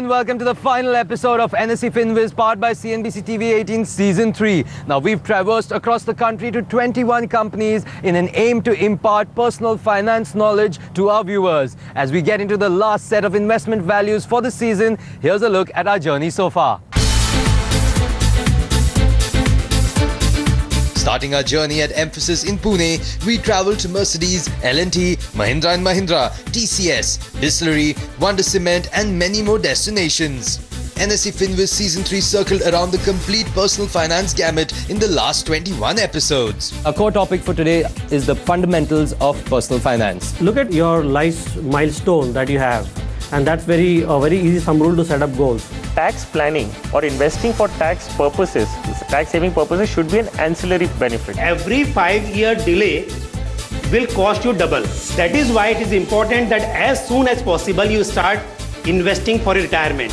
and welcome to the final episode of NSE FinWiz powered by CNBC TV-18 Season 3. Now, we've traversed across the country to 21 companies in an aim to impart personal finance knowledge to our viewers. As we get into the last set of investment values for the season, here's a look at our journey so far. Starting our journey at Emphasis in Pune, we travel to Mercedes, L&T, Mahindra & Mahindra, TCS, Distillery, Wonder Cement and many more destinations. NSE FinWiz Season 3 circled around the complete personal finance gamut in the last 21 episodes. Our core topic for today is the fundamentals of personal finance. Look at your life milestone that you have, and that's very easy thumb rule to set up goals. Tax planning or investing for tax purposes, tax saving purposes should be an ancillary benefit. Every 5-year delay will cost you double. That is why it is important that as soon as possible you start investing for retirement.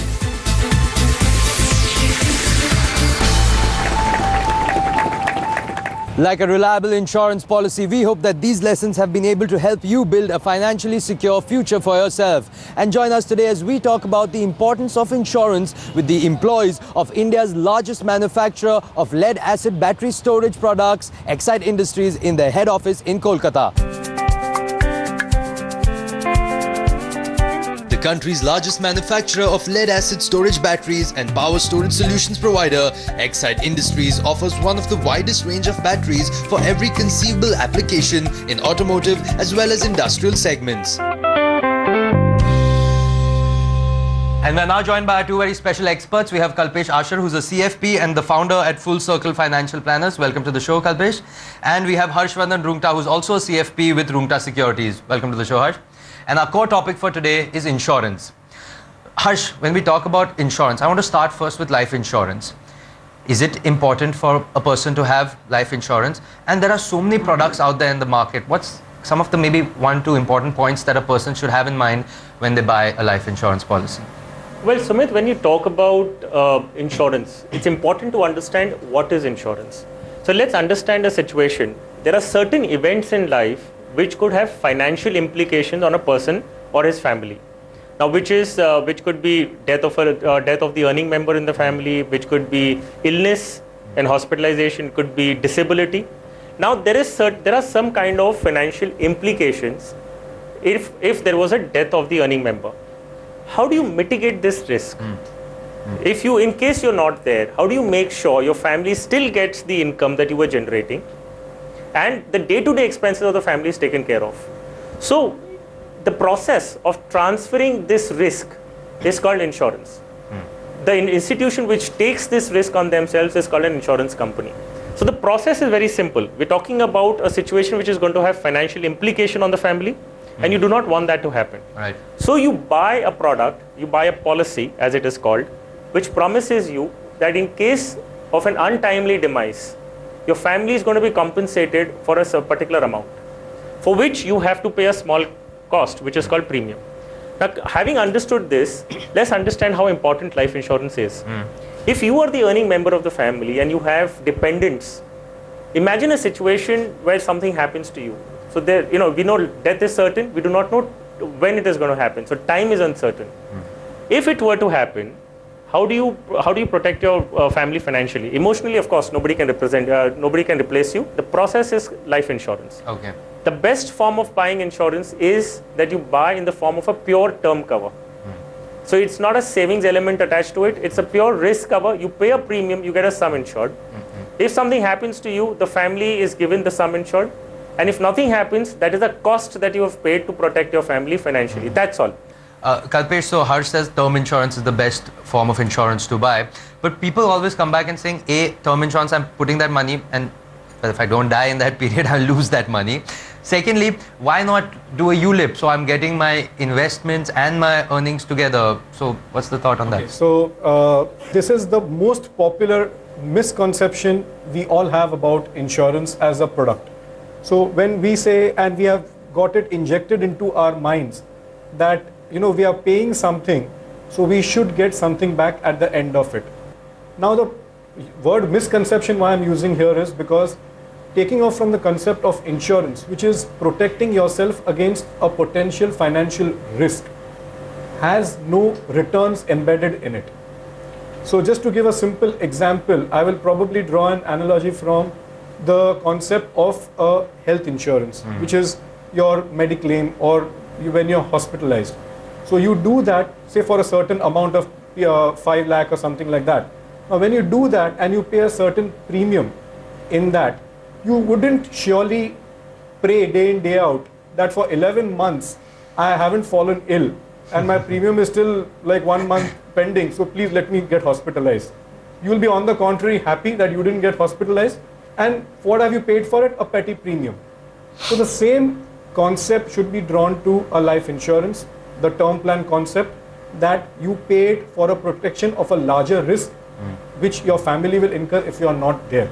Like a reliable insurance policy, we hope that these lessons have been able to help you build a financially secure future for yourself. And join us today as we talk about the importance of insurance with the employees of India's largest manufacturer of lead-acid battery storage products, Exide Industries, in their head office in Kolkata. The country's largest manufacturer of lead-acid storage batteries and power storage solutions provider, Exide Industries offers one of the widest range of batteries for every conceivable application in automotive as well as industrial segments. And we're now joined by our two very special experts. We have Kalpesh Asher, who's a CFP and the founder at Full Circle Financial Planners. Welcome to the show, Kalpesh. And we have Harshvardhan Roongta, who's also a CFP with Roongta Securities. Welcome to the show, Harsh. And our core topic for today is insurance. Harsh, when we talk about insurance, I want to start first with life insurance. Is it important for a person to have life insurance? And there are so many products out there in the market. What's some of the maybe 1-2 important points that a person should have in mind when they buy a life insurance policy? Well, Sumit, when you talk about insurance, it's important to understand what is insurance. So let's understand a situation. There are certain events in life which could have financial implications on a person or his family. Now, which could be death of the earning member in the family, which could be illness and hospitalization, could be disability. Now, there are some kind of financial implications if there was a death of the earning member. How do you mitigate this risk? In case you're not there, how do you make sure your family still gets the income that you were generating and the day-to-day expenses of the family is taken care of? So the process of transferring this risk is called insurance. The institution which takes this risk on themselves is called an insurance company. So the process is very simple. We're talking about a situation which is going to have financial implication on the family, and you do not want that to happen. Right. So you buy a product, you buy a policy, as it is called, which promises you that in case of an untimely demise, your family is going to be compensated for a particular amount, for which you have to pay a small cost, which is called premium. Now, having understood this, let's understand how important life insurance is. If you are the earning member of the family and you have dependents, imagine a situation where something happens to you. So there, we know death is certain. We do not know when it is going to happen. So time is uncertain. If it were to happen, how do you protect your family financially? Emotionally, of course, nobody can replace you. The process is life insurance. Okay. The best form of buying insurance is that you buy in the form of a pure term cover. So it's not a savings element attached to it. It's a pure risk cover. You pay a premium, you get a sum insured. If something happens to you, the family is given the sum insured. And if nothing happens, that is a cost that you have paid to protect your family financially. That's all. Kalpesh, so Harsh says term insurance is the best form of insurance to buy. But people always come back and saying, term insurance, I'm putting that money, and if I don't die in that period, I'll lose that money. Secondly, why not do a ULIP? So I'm getting my investments and my earnings together. So what's the thought on that? So this is the most popular misconception we all have about insurance as a product. So when we say, and we have got it injected into our minds, that we are paying something, so we should get something back at the end of it. Now the word misconception why I'm using here is because taking off from the concept of insurance, which is protecting yourself against a potential financial risk. has no returns embedded in it. So just to give a simple example, I will probably draw an analogy from the concept of a health insurance, which is your mediclaim or when you're hospitalized. So you do that, say for a certain amount of 5 lakh or something like that. Now when you do that and you pay a certain premium in that, you wouldn't surely pray day in day out that for 11 months I haven't fallen ill and my premium is still like 1 month pending, so please let me get hospitalized. You will be on the contrary happy that you didn't get hospitalized, and what have you paid for it? A petty premium. So the same concept should be drawn to a life insurance, the term plan concept, that you paid for a protection of a larger risk which your family will incur if you are not there.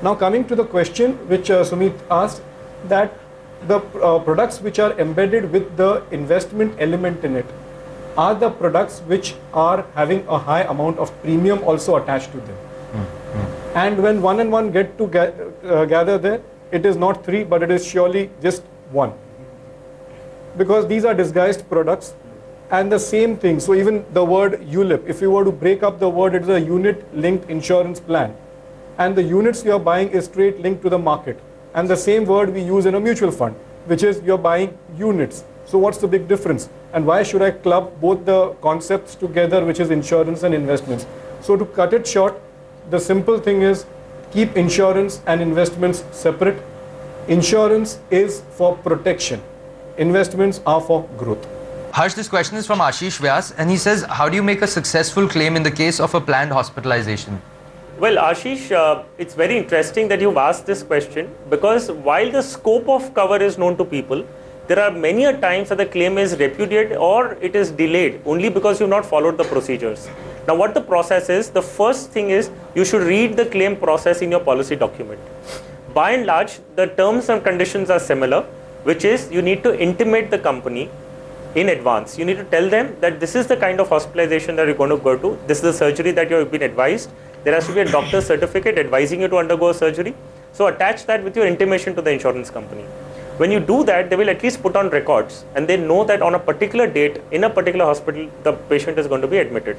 Now coming to the question which Sumit asked, that the products which are embedded with the investment element in it are the products which are having a high amount of premium also attached to them. And when one and one get to gather there, it is not 3 but it is surely just 1, because these are disguised products. And the same thing, so even the word ULIP, if you were to break up the word, it is a unit linked insurance plan, and the units you are buying is straight linked to the market. And the same word we use in a mutual fund, which is you're buying units. So what's the big difference? And why should I club both the concepts together, which is insurance and investments? So to cut it short, the simple thing is keep insurance and investments separate. Insurance is for protection. Investments are for growth. Harsh, this question is from Ashish Vyas, and he says, how do you make a successful claim in the case of a planned hospitalization? Well, Ashish, it's very interesting that you've asked this question, because while the scope of cover is known to people, there are many a times that the claim is repudiated or it is delayed only because you've not followed the procedures. Now, what the process is, the first thing is you should read the claim process in your policy document. By and large, the terms and conditions are similar, which is you need to intimate the company in advance. You need to tell them that this is the kind of hospitalization that you're going to go to. This is the surgery that you've been advised. There has to be a doctor's certificate advising you to undergo a surgery. So attach that with your intimation to the insurance company. When you do that, they will at least put on records and they know that on a particular date in a particular hospital, the patient is going to be admitted.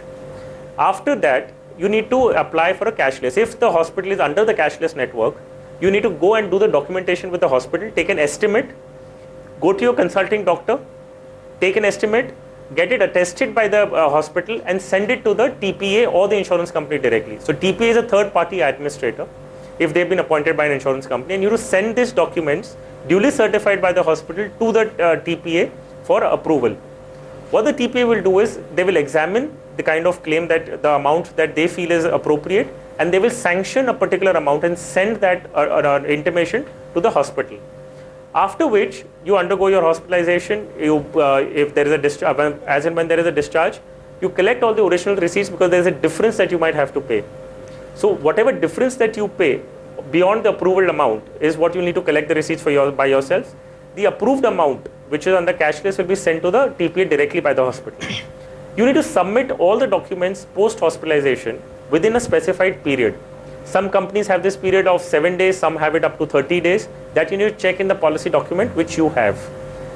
After that, you need to apply for a cashless. If the hospital is under the cashless network, you need to go and do the documentation with the hospital, take an estimate, go to your consulting doctor, take an estimate, get it attested by the hospital and send it to the TPA or the insurance company directly. So TPA is a third party administrator if they've been appointed by an insurance company, and you to send these documents duly certified by the hospital to the TPA for approval. What the TPA will do is they will examine the kind of claim, that the amount that they feel is appropriate, and they will sanction a particular amount and send that intimation to the hospital. After which you undergo your hospitalization. If there is a discharge, as and when there is a discharge, you collect all the original receipts, because there is a difference that you might have to pay. So whatever difference that you pay beyond the approval amount is what you need to collect the receipts for by yourselves. The approved amount, which is on the cashless, will be sent to the TPA directly by the hospital. You need to submit all the documents post hospitalization within a specified period. Some companies have this period of 7 days, some have it up to 30 days. That you need to check in the policy document which you have,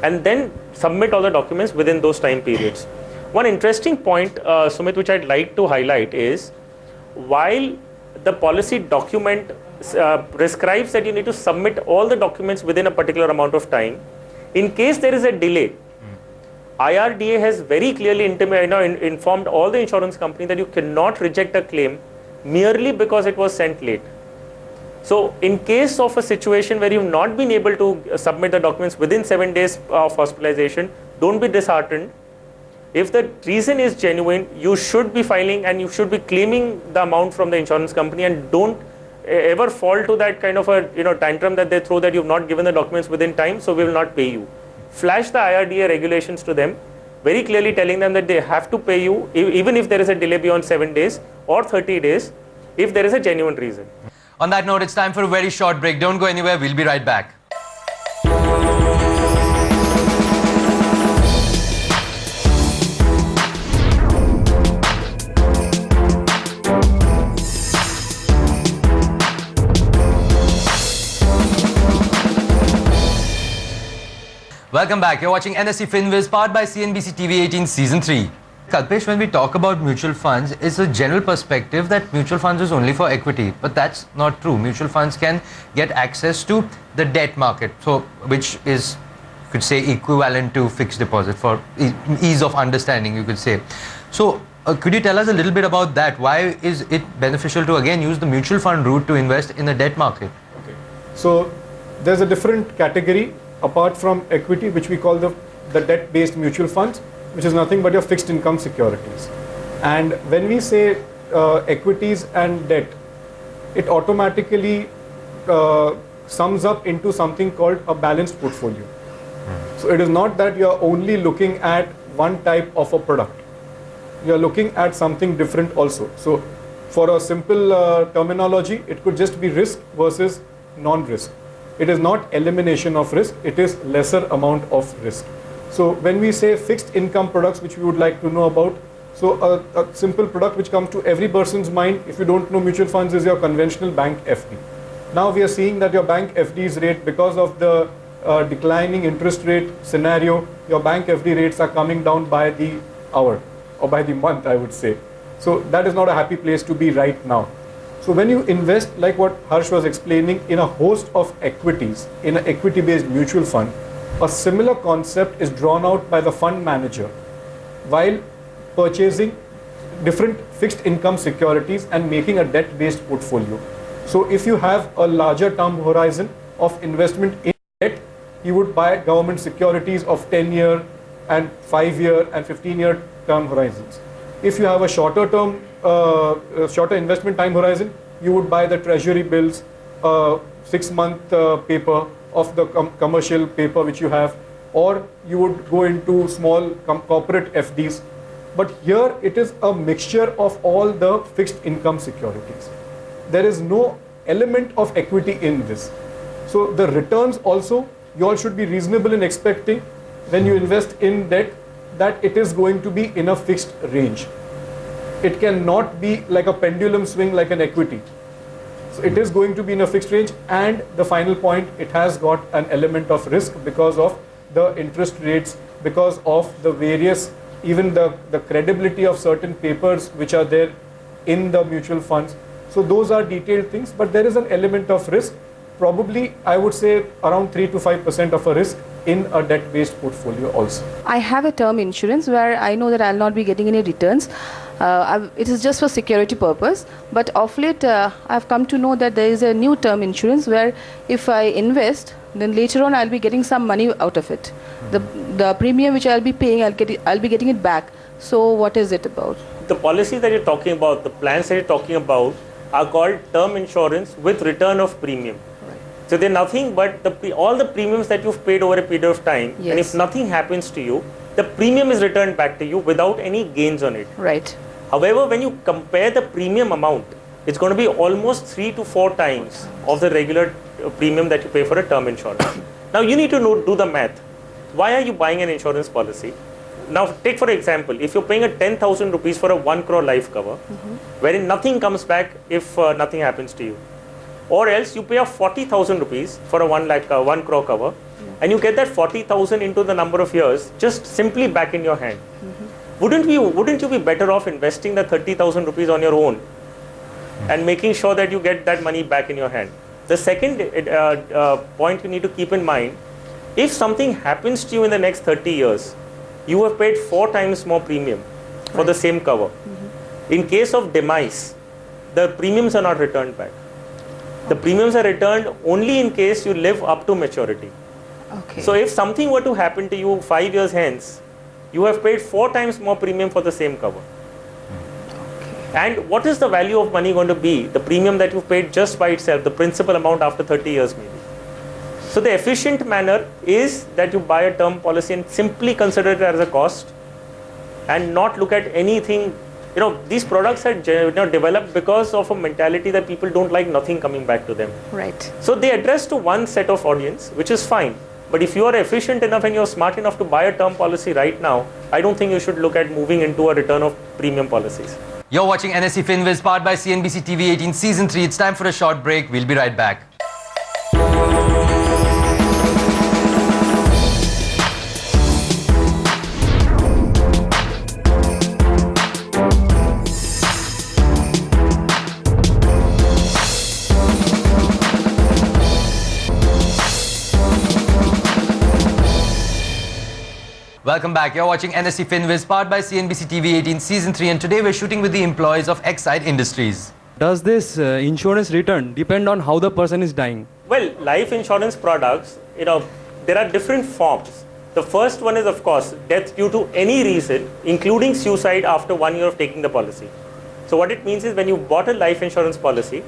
and then submit all the documents within those time periods. One interesting point, Sumit, which I'd like to highlight is, while the policy document prescribes that you need to submit all the documents within a particular amount of time, in case there is a delay, IRDA has very clearly informed all the insurance companies that you cannot reject a claim merely because it was sent late. So in case of a situation where you've not been able to submit the documents within 7 days of hospitalization, don't be disheartened. If the reason is genuine, you should be filing and you should be claiming the amount from the insurance company, and don't ever fall to that kind of a tantrum that they throw that you've not given the documents within time, so we will not pay you. Flash the IRDA regulations to them, very clearly telling them that they have to pay you even if there is a delay beyond 7 days or 30 days, if there is a genuine reason. On that note, it's time for a very short break. Don't go anywhere. We'll be right back. Welcome back. You're watching NSE FinWiz, powered by CNBC TV-18 Season 3. Kalpesh, when we talk about mutual funds, it's a general perspective that mutual funds is only for equity, but that's not true. Mutual funds can get access to the debt market, so which is, you could say, equivalent to fixed deposit for ease of understanding, you could say. So, could you tell us a little bit about that? Why is it beneficial to again use the mutual fund route to invest in the debt market? Okay. So, there's a different category apart from equity, which we call the debt-based mutual funds, which is nothing but your fixed income securities. And when we say equities and debt, it automatically sums up into something called a balanced portfolio. So it is not that you are only looking at one type of a product. You are looking at something different also. So for a simple terminology, it could just be risk versus non-risk. It is not elimination of risk, it is lesser amount of risk. So when we say fixed income products, which we would like to know about, so a simple product which comes to every person's mind, if you don't know mutual funds, is your conventional bank FD. Now we are seeing that your bank FD's rate, because of the declining interest rate scenario, your bank FD rates are coming down by the hour or by the month, I would say. So that is not a happy place to be right now. So when you invest, like what Harsh was explaining, in a host of equities, in an equity-based mutual fund, a similar concept is drawn out by the fund manager while purchasing different fixed income securities and making a debt-based portfolio. So if you have a larger term horizon of investment in debt, you would buy government securities of 10-year and 5-year and 15-year term horizons. If you have a shorter term, shorter investment time horizon, you would buy the treasury bills, 6-month paper of the commercial paper which you have, or you would go into small corporate FDs. But here it is a mixture of all the fixed income securities. There is no element of equity in this. So the returns also, you all should be reasonable in expecting when you invest in debt that it is going to be in a fixed range. It cannot be like a pendulum swing like an equity. So it is going to be in a fixed range, and the final point, it has got an element of risk because of the interest rates, because of the various, even the credibility of certain papers which are there in the mutual funds. So those are detailed things, but there is an element of risk, probably I would say around 3 to 5% of a risk in a debt-based portfolio also. I have a term insurance where I know that I'll not be getting any returns. It is just for security purpose, but of late I've come to know that there is a new term insurance where if I invest, then later on I'll be getting some money out of it. The premium which I'll be paying, I'll be getting it back. So what is it about? The policies that you're talking about, the plans that you're talking about, are called term insurance with return of premium. Right. So they're nothing but all the premiums that you've paid over a period of time, Yes. and if nothing happens to you, the premium is returned back to you without any gains on it. Right. However, when you compare the premium amount, it's going to be almost 3 to 4 times of the regular premium that you pay for a term insurance. Now you need to do the math. Why are you buying an insurance policy? Now take for example, if you're paying a 10,000 rupees for a 1 crore life cover, wherein nothing comes back if nothing happens to you. Or else you pay a 40,000 rupees for a 1 crore cover, and you get that 40,000 into the number of years just simply back in your hand. Wouldn't you be better off investing the 30,000 rupees on your own and making sure that you get that money back in your hand? The second point you need to keep in mind, if something happens to you in the next 30 years, you have paid 4 times more premium for the same cover. In case of demise, the premiums are not returned back. The premiums are returned only in case you live up to maturity. Okay. So if something were to happen to you 5 years hence, you have paid 4 times more premium for the same cover. And what is the value of money going to be? The premium that you've paid just by itself, the principal amount after 30 years maybe. So the efficient manner is that you buy a term policy and simply consider it as a cost and not look at anything. You know, these products are developed because of a mentality that people don't like nothing coming back to them. Right. So they address to one set of audience, which is fine. But if you are efficient enough and you're smart enough to buy a term policy right now, I don't think you should look at moving into a return of premium policies. You're watching NSE FinWiz, powered by CNBC TV-18 Season 3. It's time for a short break. We'll be right back. Welcome back. You're watching NSE FinWiz, powered by CNBC TV-18 Season 3, and today we're shooting with the employees of Exide Industries. Does this insurance return depend on how the person is dying? Well, life insurance products, there are different forms. The first one is, of course, death due to any reason, including suicide after 1 year of taking the policy. So what it means is when you bought a life insurance policy,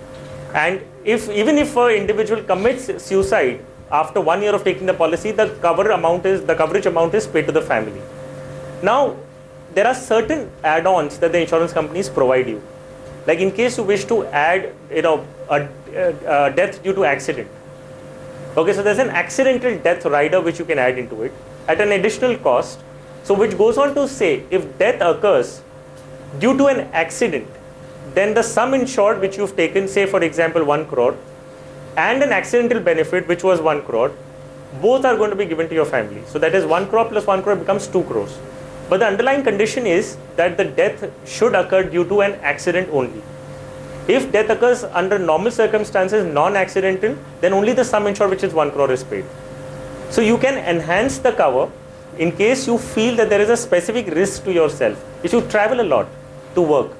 and even if an individual commits suicide after 1 year of taking the policy, the coverage amount is paid to the family. Now, there are certain add-ons that the insurance companies provide you. Like in case you wish to add, a death due to accident. Okay, so there's an accidental death rider which you can add into it at an additional cost. So which goes on to say, if death occurs due to an accident, then the sum insured which you've taken, say for example 1 crore, and an accidental benefit which was 1 crore, both are going to be given to your family. So that is 1 crore plus 1 crore becomes 2 crores. But the underlying condition is that the death should occur due to an accident only. If death occurs under normal circumstances, non-accidental, then only the sum insured, which is 1 crore, is paid. So you can enhance the cover in case you feel that there is a specific risk to yourself. If you travel a lot to work,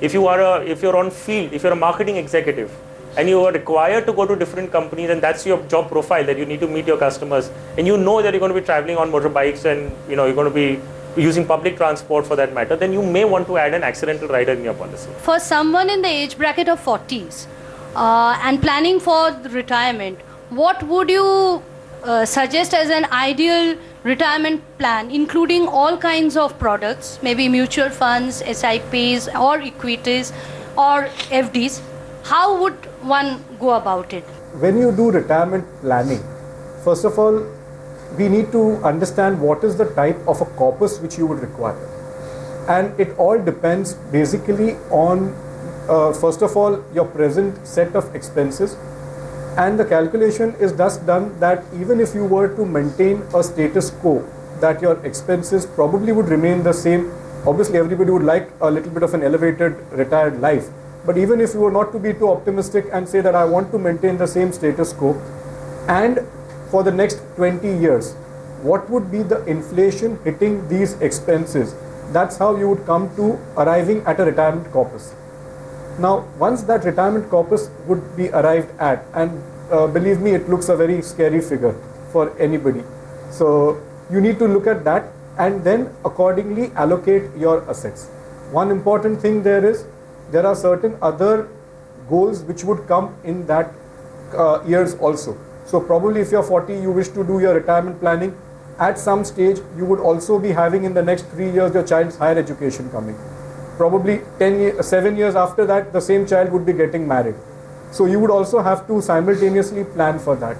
if you're on field, if you're a marketing executive, and you are required to go to different companies, and that's your job profile, that you need to meet your customers, and you know that you're going to be traveling on motorbikes and you're going to be using public transport for that matter, then you may want to add an accidental rider in your policy. For someone in the age bracket of 40s and planning for retirement, what would you suggest as an ideal retirement plan, including all kinds of products, maybe mutual funds, SIPs or equities or FDs? How would one go about it? When you do retirement planning, first of all, we need to understand what is the type of a corpus which you would require. And it all depends basically on, first of all, your present set of expenses. And the calculation is thus done that even if you were to maintain a status quo, that your expenses probably would remain the same. Obviously, everybody would like a little bit of an elevated retired life. But even if you were not to be too optimistic and say that I want to maintain the same status quo, and for the next 20 years, what would be the inflation hitting these expenses? That's how you would come to arriving at a retirement corpus. Now, once that retirement corpus would be arrived at, and believe me, it looks a very scary figure for anybody. So you need to look at that and then accordingly allocate your assets. One important thing there are certain other goals which would come in that years also. So probably if you're 40, you wish to do your retirement planning, at some stage you would also be having in the next 3 years your child's higher education coming. Probably 7 years after that, the same child would be getting married. So you would also have to simultaneously plan for that.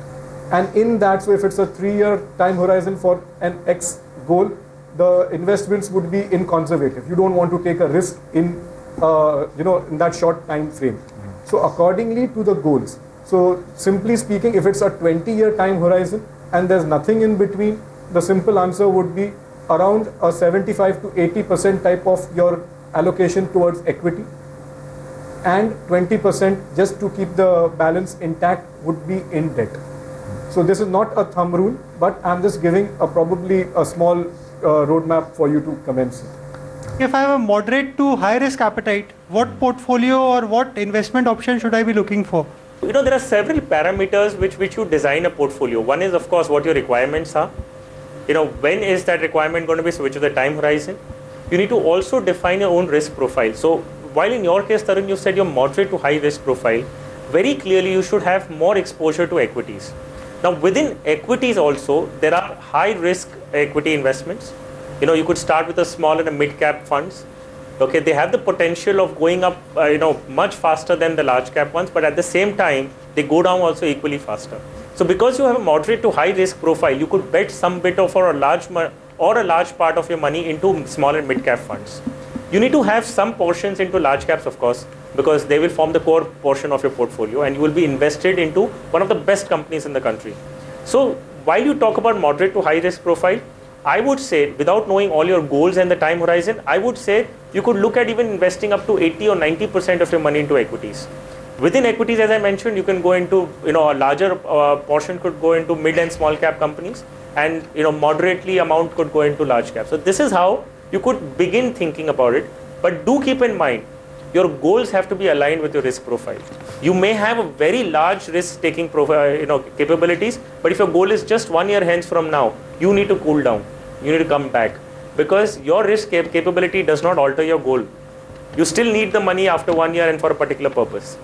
And in that, so if it's a 3-year time horizon for an X goal, the investments would be in conservative. You don't want to take a risk in in that short time frame. So accordingly to the goals. So simply speaking, if it's a 20-year time horizon and there's nothing in between, the simple answer would be around a 75 to 80% type of your allocation towards equity, and 20% just to keep the balance intact would be in debt. So this is not a thumb rule, but I'm just giving probably a small roadmap for you to commence it. If I have a moderate to high risk appetite, what portfolio or what investment option should I be looking for? There are several parameters which you design a portfolio. One is, of course, what your requirements are. When is that requirement going to be, so which is the time horizon. You need to also define your own risk profile. So while in your case, Tarun, you said you're moderate to high risk profile, very clearly you should have more exposure to equities. Now within equities also, there are high risk equity investments. You could start with a small and a mid cap funds. Okay, they have the potential of going up, much faster than the large cap ones, but at the same time, they go down also equally faster. So because you have a moderate to high risk profile, you could bet some bit of or a large part of your money into small and mid cap funds. You need to have some portions into large caps, of course, because they will form the core portion of your portfolio, and you will be invested into one of the best companies in the country. So while you talk about moderate to high risk profile, I would say, without knowing all your goals and the time horizon, I would say you could look at even investing up to 80 or 90% of your money into equities. Within equities, as I mentioned, you can go into, a larger portion could go into mid and small cap companies, and moderately amount could go into large cap. So this is how you could begin thinking about it. But do keep in mind, your goals have to be aligned with your risk profile. You may have a very large risk-taking capabilities, but if your goal is just 1 year hence from now, you need to cool down. You need to come back, because your risk capability does not alter your goal. You still need the money after 1 year and for a particular purpose.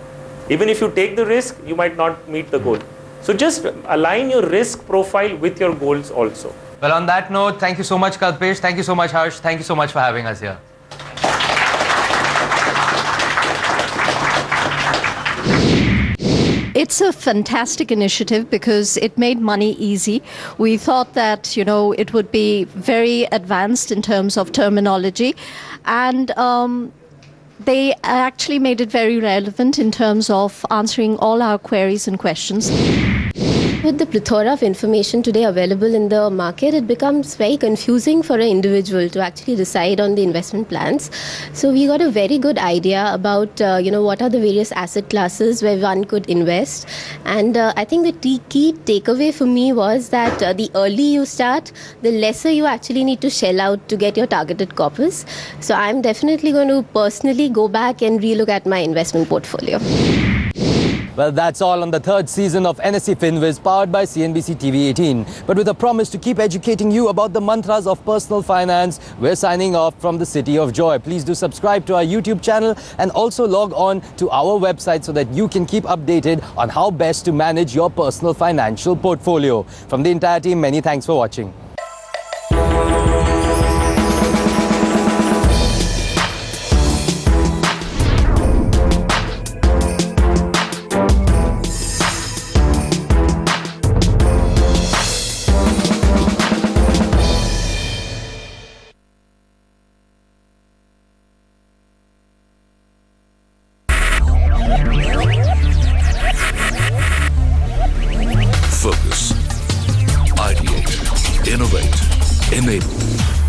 Even if you take the risk, you might not meet the goal. So just align your risk profile with your goals also. Well, on that note, thank you so much, Kalpesh. Thank you so much, Harsh. Thank you so much for having us here. It's a fantastic initiative because it made money easy. We thought that, it would be very advanced in terms of terminology, and they actually made it very relevant in terms of answering all our queries and questions. With the plethora of information today available in the market, it becomes very confusing for an individual to actually decide on the investment plans. So we got a very good idea about, what are the various asset classes where one could invest. And I think the key takeaway for me was that the early you start, the lesser you actually need to shell out to get your targeted corpus. So I'm definitely going to personally go back and relook at my investment portfolio. Well, that's all on the third season of NSE FinWiz, powered by CNBC TV-18. But with a promise to keep educating you about the mantras of personal finance, we're signing off from the City of Joy. Please do subscribe to our YouTube channel and also log on to our website so that you can keep updated on how best to manage your personal financial portfolio. From the entire team, many thanks for watching. Focus, ideate, innovate, enable.